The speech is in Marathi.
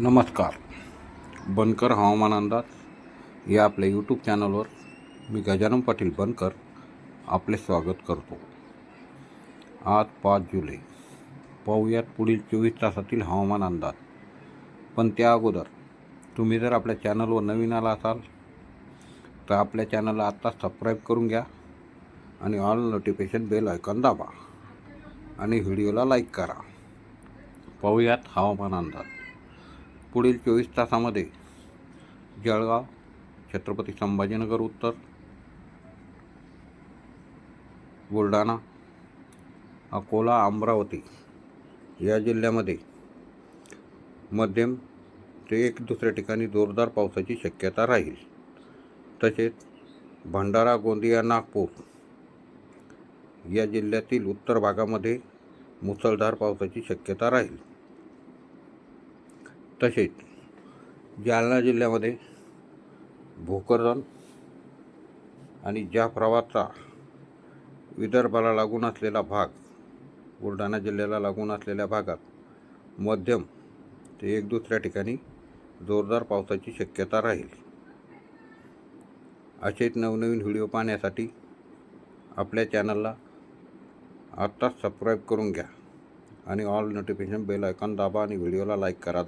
नमस्कार. बनकर हवामान अंदाज या आपल्या यूट्यूब चॅनलवर मी गजानन पाटील बनकर आपले स्वागत करतो. आज 5 जुलै. पाहूयात पुढील 24 तासातील हवामान अंदाज. पण त्या अगोदर तुम्ही जर आपल्या चॅनलवर नवीन आला असाल तर आपल्या चॅनलला आत्ताच सबस्क्राईब करून घ्या आणि ऑल नोटिफिकेशन बेल आयकॉन दाबा आणि व्हिडिओला लाईक करा. पाहूयात हवामान अंदाज. पुढील 24 तासामध्ये जळगाव, छत्रपती संभाजीनगर उत्तर, बुलढाणा, अकोला, अमरावती या जिल्ह्यामध्ये मध्यम ते एक दुसऱ्या ठिकाणी जोरदार पावसाची शक्यता राहील. तसेच भंडारा, गोंदिया, नागपूर या जिल्ह्यातील उत्तर भागामध्ये मुसळधार पावसाची शक्यता राहील. तसेच जालना जिल्ह्यामध्ये भोकरदन आणि जाफराबादचा विदर्भाला लागून असलेला भाग, बुलढाणा जिल्ह्याला लागून असलेल्या भागात मध्यम ते एक दुसऱ्या ठिकाणी जोरदार पावसाची शक्यता राहील. असेच नवनवीन व्हिडिओ पाहण्यासाठी आपल्या चॅनलला आत्ताच सबस्क्राईब करून घ्या आणि ऑल नोटिफिकेशन बेल आयकॉन दाबा आणि व्हिडिओला लाईक करा.